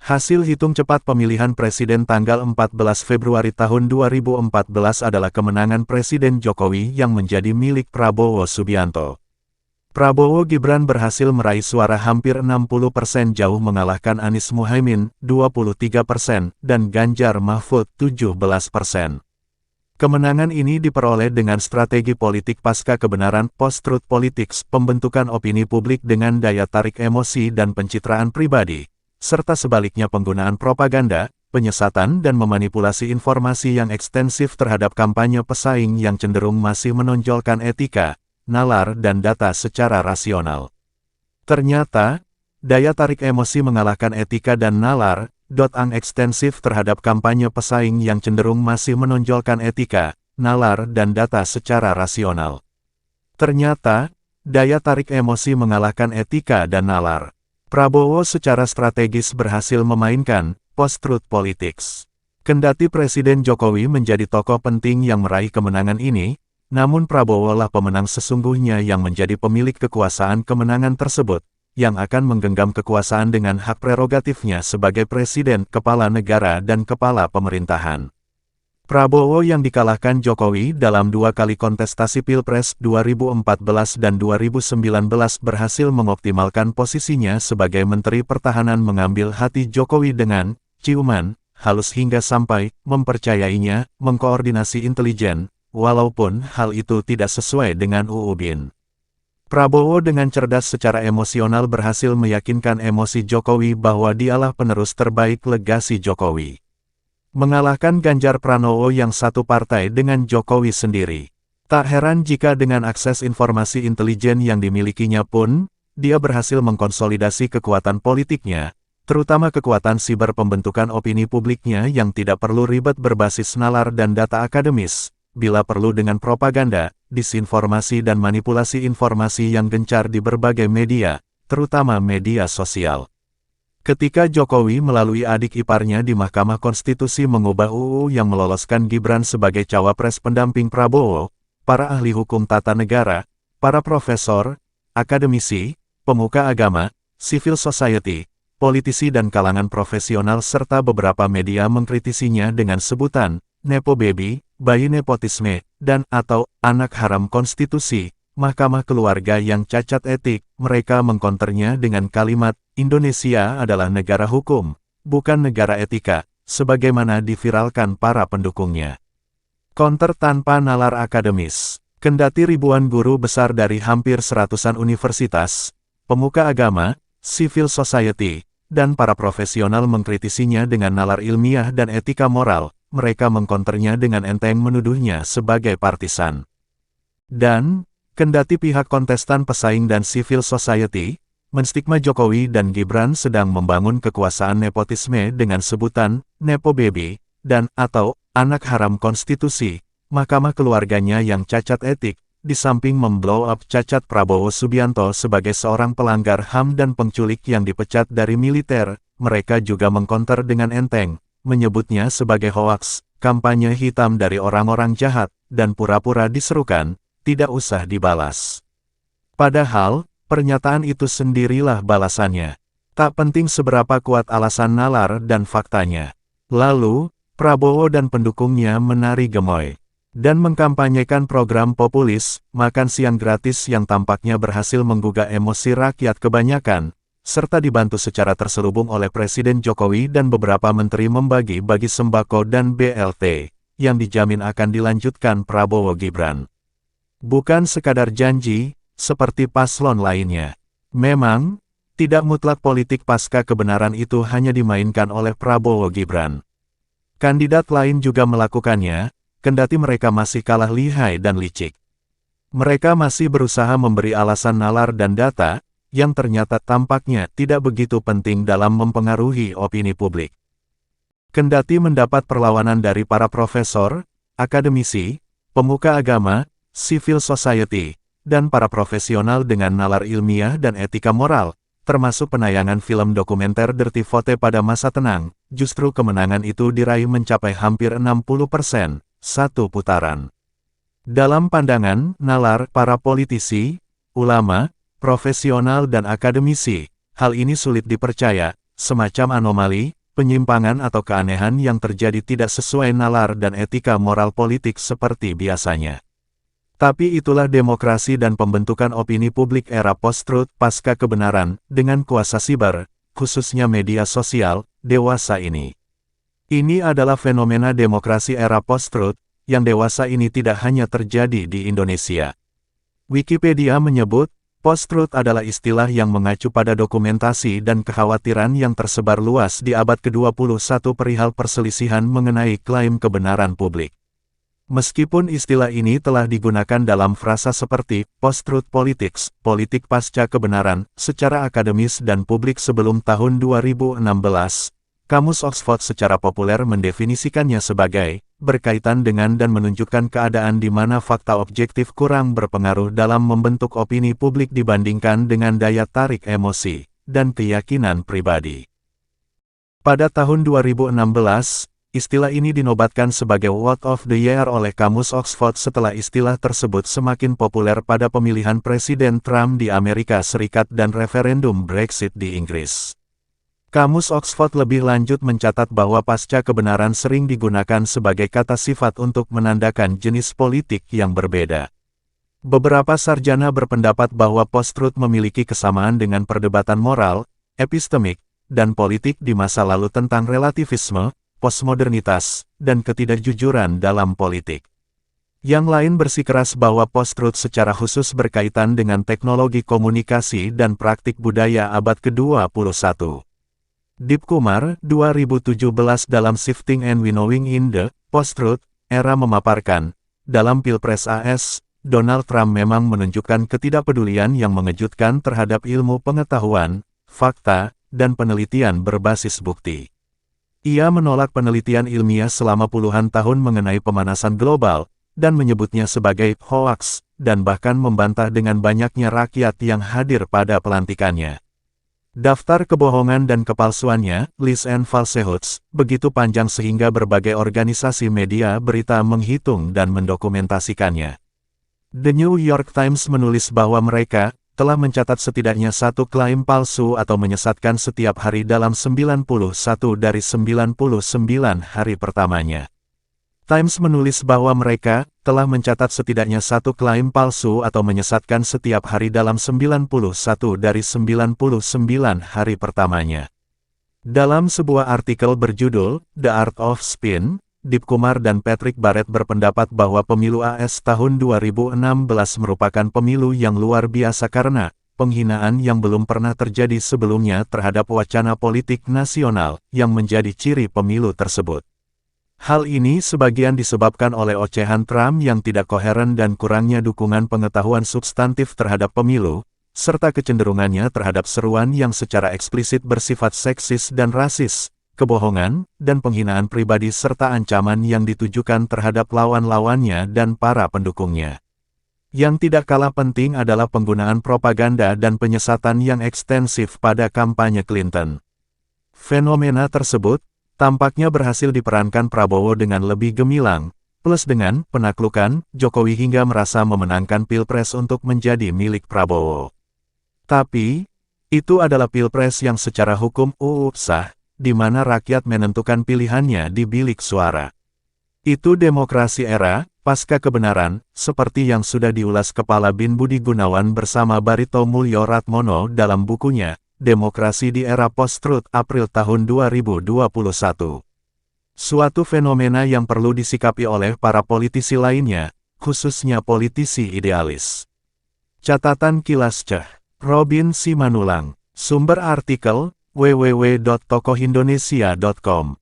Hasil hitung cepat pemilihan presiden tanggal 14 Februari tahun 2014 adalah kemenangan Presiden Jokowi yang menjadi milik Prabowo Subianto. Prabowo Gibran berhasil meraih suara hampir 60% jauh mengalahkan Anies Muhaimin 23% dan Ganjar Mahfud 17%. Kemenangan ini diperoleh dengan strategi politik pasca kebenaran post-truth politics, pembentukan opini publik dengan daya tarik emosi dan pencitraan pribadi, serta sebaliknya penggunaan propaganda, penyesatan dan memanipulasi informasi yang ekstensif terhadap kampanye pesaing yang cenderung masih menonjolkan etika, nalar dan data secara rasional. Ternyata, daya tarik emosi mengalahkan etika dan nalar, ekstensif terhadap kampanye pesaing yang cenderung masih menonjolkan etika, nalar dan data secara rasional. Ternyata, daya tarik emosi mengalahkan etika dan nalar. Prabowo secara strategis berhasil memainkan post-truth politics. Kendati Presiden Jokowi menjadi tokoh penting yang meraih kemenangan ini, namun Prabowo lah pemenang sesungguhnya yang menjadi pemilik kekuasaan kemenangan tersebut, yang akan menggenggam kekuasaan dengan hak prerogatifnya sebagai presiden, kepala negara dan kepala pemerintahan. Prabowo yang dikalahkan Jokowi dalam 2 kali kontestasi Pilpres 2014 dan 2019 berhasil mengoptimalkan posisinya sebagai Menteri Pertahanan, mengambil hati Jokowi dengan ciuman halus hingga sampai mempercayainya, mengkoordinasi intelijen, walaupun hal itu tidak sesuai dengan UU BIN. Prabowo dengan cerdas secara emosional berhasil meyakinkan emosi Jokowi bahwa dialah penerus terbaik legasi Jokowi. Mengalahkan Ganjar Pranowo yang satu partai dengan Jokowi sendiri. Tak heran jika dengan akses informasi intelijen yang dimilikinya pun, dia berhasil mengkonsolidasi kekuatan politiknya, terutama kekuatan siber, pembentukan opini publiknya yang tidak perlu ribet berbasis nalar dan data akademis, bila perlu dengan propaganda, disinformasi dan manipulasi informasi yang gencar di berbagai media, terutama media sosial. Ketika Jokowi melalui adik iparnya di Mahkamah Konstitusi mengubah UU yang meloloskan Gibran sebagai cawapres pendamping Prabowo, para ahli hukum tata negara, para profesor, akademisi, pemuka agama, civil society, politisi dan kalangan profesional serta beberapa media mengkritisinya dengan sebutan Nepo Baby, bayi nepotisme, dan atau anak haram konstitusi, Mahkamah Keluarga yang cacat etik. Mereka mengkonternya dengan kalimat, Indonesia adalah negara hukum, bukan negara etika, sebagaimana diviralkan para pendukungnya. Konter tanpa nalar akademis. Kendati ribuan guru besar dari hampir seratusan universitas, pemuka agama, civil society, dan para profesional mengkritisinya dengan nalar ilmiah dan etika moral, mereka mengkonternya dengan enteng menuduhnya sebagai partisan. Dan, kendati pihak kontestan pesaing dan civil society menstigma Jokowi dan Gibran sedang membangun kekuasaan nepotisme dengan sebutan Nepo Baby dan atau anak haram konstitusi, Mahkamah Keluarganya yang cacat etik, di samping memblow up cacat Prabowo Subianto sebagai seorang pelanggar HAM dan penculik yang dipecat dari militer, mereka juga mengkonter dengan enteng, menyebutnya sebagai hoaks, kampanye hitam dari orang-orang jahat, dan pura-pura diserukan, tidak usah dibalas. Padahal, pernyataan itu sendirilah balasannya. Tak penting seberapa kuat alasan nalar dan faktanya. Lalu, Prabowo dan pendukungnya menari gemoy dan mengkampanyekan program populis, makan siang gratis yang tampaknya berhasil menggugah emosi rakyat kebanyakan, serta dibantu secara terselubung oleh Presiden Jokowi dan beberapa menteri membagi-bagi sembako dan BLT, yang dijamin akan dilanjutkan Prabowo Gibran. Bukan sekadar janji, seperti paslon lainnya. Memang, tidak mutlak politik pasca kebenaran itu hanya dimainkan oleh Prabowo Gibran. Kandidat lain juga melakukannya, kendati mereka masih kalah lihai dan licik. Mereka masih berusaha memberi alasan nalar dan data, yang ternyata tampaknya tidak begitu penting dalam mempengaruhi opini publik. Kendati mendapat perlawanan dari para profesor, akademisi, pemuka agama, civil society, dan para profesional dengan nalar ilmiah dan etika moral, termasuk penayangan film dokumenter Dirty Vote pada masa tenang, justru kemenangan itu diraih mencapai hampir 60%, satu putaran. Dalam pandangan nalar para politisi, ulama, profesional dan akademisi, hal ini sulit dipercaya, semacam anomali, penyimpangan atau keanehan yang terjadi tidak sesuai nalar dan etika moral politik seperti biasanya. Tapi itulah demokrasi dan pembentukan opini publik era post-truth pasca kebenaran, dengan kuasa siber, khususnya media sosial, dewasa ini. Ini adalah fenomena demokrasi era post-truth, yang dewasa ini tidak hanya terjadi di Indonesia. Wikipedia menyebut, post-truth adalah istilah yang mengacu pada dokumentasi dan kekhawatiran yang tersebar luas di abad ke-21 perihal perselisihan mengenai klaim kebenaran publik. Meskipun istilah ini telah digunakan dalam frasa seperti post-truth politics, politik pasca kebenaran, secara akademis dan publik sebelum tahun 2016, Kamus Oxford secara populer mendefinisikannya sebagai berkaitan dengan dan menunjukkan keadaan di mana fakta objektif kurang berpengaruh dalam membentuk opini publik dibandingkan dengan daya tarik emosi dan keyakinan pribadi. Pada tahun 2016, istilah ini dinobatkan sebagai Word of the Year oleh Kamus Oxford setelah istilah tersebut semakin populer pada pemilihan Presiden Trump di Amerika Serikat dan referendum Brexit di Inggris. Kamus Oxford lebih lanjut mencatat bahwa pasca kebenaran sering digunakan sebagai kata sifat untuk menandakan jenis politik yang berbeda. Beberapa sarjana berpendapat bahwa post-truth memiliki kesamaan dengan perdebatan moral, epistemik, dan politik di masa lalu tentang relativisme, postmodernitas, dan ketidakjujuran dalam politik. Yang lain bersikeras bahwa post-truth secara khusus berkaitan dengan teknologi komunikasi dan praktik budaya abad ke-21. Deep Kumar, 2017 dalam Shifting and Winnowing in the Post-Truth Era memaparkan, dalam Pilpres AS, Donald Trump memang menunjukkan ketidakpedulian yang mengejutkan terhadap ilmu pengetahuan, fakta, dan penelitian berbasis bukti. Ia menolak penelitian ilmiah selama puluhan tahun mengenai pemanasan global, dan menyebutnya sebagai hoaks, dan bahkan membantah dengan banyaknya rakyat yang hadir pada pelantikannya. Daftar kebohongan dan kepalsuannya, Lies and Falsehoods, begitu panjang sehingga berbagai organisasi media berita menghitung dan mendokumentasikannya. The New York Times menulis bahwa mereka telah mencatat setidaknya satu klaim palsu atau menyesatkan setiap hari dalam 91 dari 99 hari pertamanya. Times menulis bahwa mereka telah mencatat setidaknya satu klaim palsu atau menyesatkan setiap hari dalam 91 dari 99 hari pertamanya. Dalam sebuah artikel berjudul The Art of Spin, Deep Kumar dan Patrick Barrett berpendapat bahwa pemilu AS tahun 2016 merupakan pemilu yang luar biasa karena penghinaan yang belum pernah terjadi sebelumnya terhadap wacana politik nasional yang menjadi ciri pemilu tersebut. Hal ini sebagian disebabkan oleh ocehan Trump yang tidak koheren dan kurangnya dukungan pengetahuan substantif terhadap pemilu, serta kecenderungannya terhadap seruan yang secara eksplisit bersifat seksis dan rasis, kebohongan, dan penghinaan pribadi serta ancaman yang ditujukan terhadap lawan-lawannya dan para pendukungnya. Yang tidak kalah penting adalah penggunaan propaganda dan penyesatan yang ekstensif pada kampanye Clinton. Fenomena tersebut tampaknya berhasil diperankan Prabowo dengan lebih gemilang, plus dengan penaklukan Jokowi hingga merasa memenangkan Pilpres untuk menjadi milik Prabowo. Tapi, itu adalah Pilpres yang secara hukum sah, di mana rakyat menentukan pilihannya di bilik suara. Itu demokrasi era pasca kebenaran, seperti yang sudah diulas Kepala BIN Budi Gunawan bersama Barito Mulyo Ratmono dalam bukunya, Demokrasi di Era Post-Truth April tahun 2021. Suatu fenomena yang perlu disikapi oleh para politisi lainnya, khususnya politisi idealis. Catatan kilas Ceh, Robin Simanulang, sumber artikel, www.tokohindonesia.com